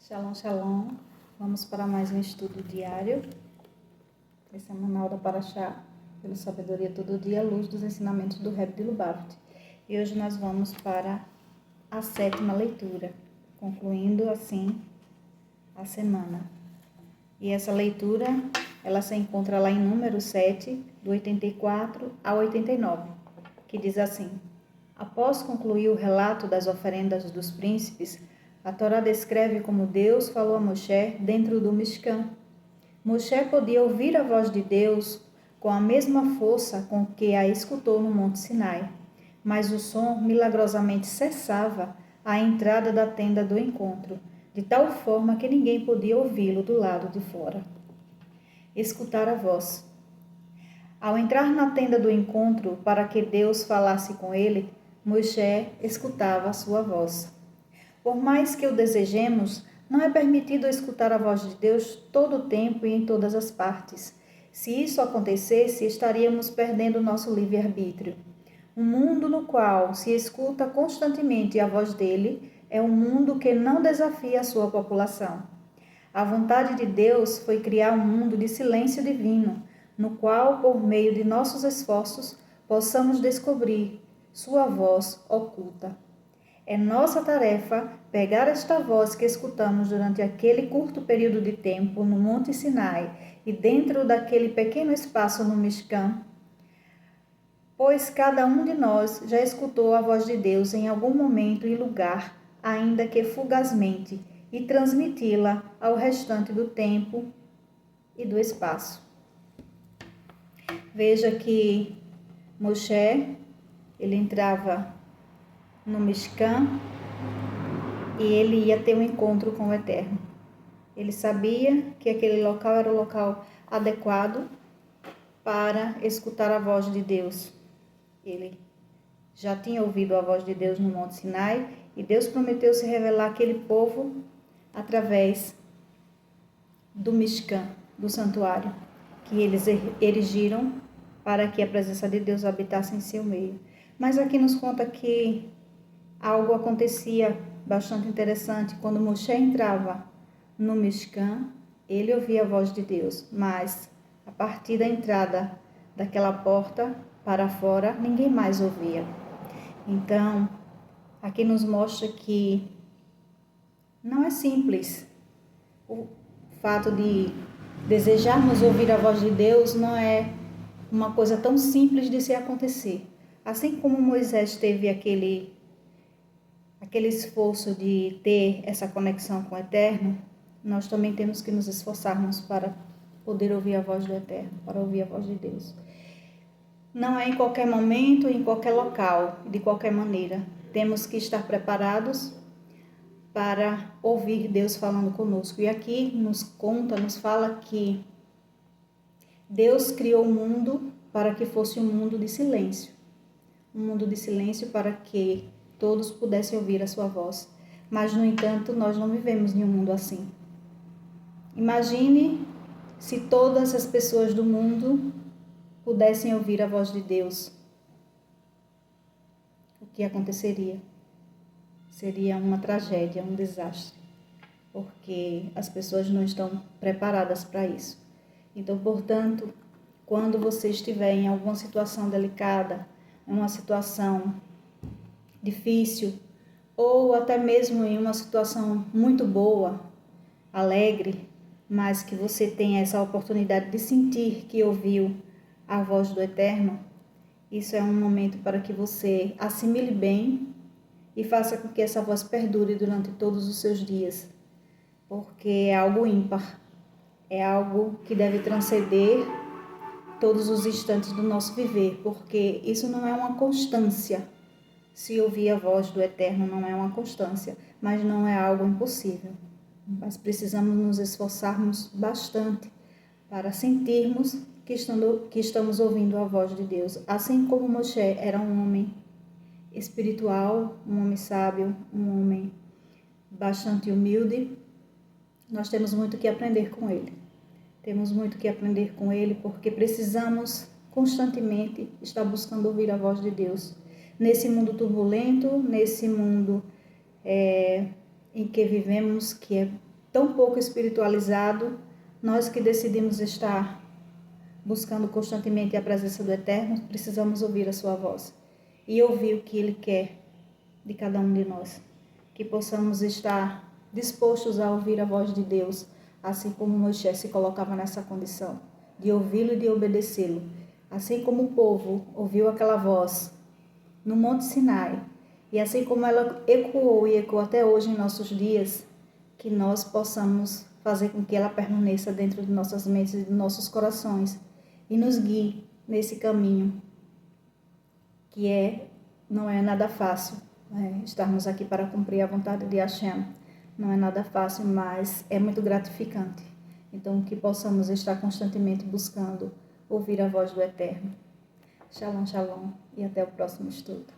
Shalom, shalom. Vamos para mais um estudo diário, semanal da Parashá, pela sabedoria todo dia, à luz dos ensinamentos do Rebbe de Lubavitch. E hoje nós vamos para a 7ª leitura, concluindo assim a semana. E essa leitura, ela se encontra lá em Número 7, do 84 ao 89, que diz assim: Após concluir o relato das oferendas dos príncipes, a Torá descreve como Deus falou a Moshe dentro do Mishkan. Moshe podia ouvir a voz de Deus com a mesma força com que a escutou no Monte Sinai, mas o som milagrosamente cessava à entrada da tenda do encontro, de tal forma que ninguém podia ouvi-lo do lado de fora. Escutar a voz. Ao entrar na tenda do encontro para que Deus falasse com ele, Moshe escutava a sua voz. Por mais que o desejemos, não é permitido escutar a voz de Deus todo o tempo e em todas as partes. Se isso acontecesse, estaríamos perdendo nosso livre-arbítrio. Um mundo no qual se escuta constantemente a voz dele é um mundo que não desafia a sua população. A vontade de Deus foi criar um mundo de silêncio divino, no qual, por meio de nossos esforços, possamos descobrir sua voz oculta. É nossa tarefa pegar esta voz que escutamos durante aquele curto período de tempo no Monte Sinai e dentro daquele pequeno espaço no Mishkan, pois cada um de nós já escutou a voz de Deus em algum momento e lugar, ainda que fugazmente, e transmiti-la ao restante do tempo e do espaço. Veja que Moshe, ele entrava no Mishkan e ele ia ter um encontro com o Eterno. Ele sabia que aquele local era o local adequado para escutar a voz de Deus. Ele já tinha ouvido a voz de Deus no Monte Sinai e Deus prometeu se revelar àquele povo através do Mishkan, do santuário, que eles erigiram para que a presença de Deus habitasse em seu meio. Mas aqui nos conta que algo acontecia bastante interessante. Quando Moshe entrava no Mishkan, ele ouvia a voz de Deus, mas a partir da entrada daquela porta para fora, ninguém mais ouvia. Então, aqui nos mostra que não é simples. O fato de desejarmos ouvir a voz de Deus não é uma coisa tão simples de se acontecer. Assim como Moisés teve aquele esforço de ter essa conexão com o Eterno, nós também temos que nos esforçarmos para poder ouvir a voz do Eterno, para ouvir a voz de Deus. Não é em qualquer momento, em qualquer local, de qualquer maneira. Temos que estar preparados para ouvir Deus falando conosco. E aqui nos fala que Deus criou o mundo para que fosse um mundo de silêncio. Um mundo de silêncio para que todos pudessem ouvir a sua voz. Mas, no entanto, nós não vivemos em um mundo assim. Imagine se todas as pessoas do mundo pudessem ouvir a voz de Deus. O que aconteceria? Seria uma tragédia, um desastre, porque as pessoas não estão preparadas para isso. Então, portanto, quando você estiver em alguma situação delicada, em uma situação difícil, ou até mesmo em uma situação muito boa, alegre, mas que você tenha essa oportunidade de sentir que ouviu a voz do Eterno, isso é um momento para que você assimile bem e faça com que essa voz perdure durante todos os seus dias, porque é algo ímpar, é algo que deve transcender todos os instantes do nosso viver, porque isso não é uma constância. Se ouvir a voz do Eterno não é uma constância, mas não é algo impossível. Mas precisamos nos esforçarmos bastante para sentirmos que estamos ouvindo a voz de Deus. Assim como Moshe era um homem espiritual, um homem sábio, um homem bastante humilde, nós temos muito que aprender com ele. Temos muito que aprender com ele porque precisamos constantemente estar buscando ouvir a voz de Deus. Nesse mundo turbulento, nesse mundo em que vivemos, que é tão pouco espiritualizado, nós que decidimos estar buscando constantemente a presença do Eterno, precisamos ouvir a sua voz e ouvir o que Ele quer de cada um de nós. Que possamos estar dispostos a ouvir a voz de Deus, assim como Moisés se colocava nessa condição, de ouvi-lo e de obedecê-lo. Assim como o povo ouviu aquela voz no Monte Sinai, e assim como ela ecoou e ecoa até hoje em nossos dias, que nós possamos fazer com que ela permaneça dentro de nossas mentes e de nossos corações e nos guie nesse caminho, que não é nada fácil, estarmos aqui para cumprir a vontade de Hashem. Não é nada fácil, mas é muito gratificante. Então, que possamos estar constantemente buscando ouvir a voz do Eterno. Shalom, shalom, e até o próximo estudo.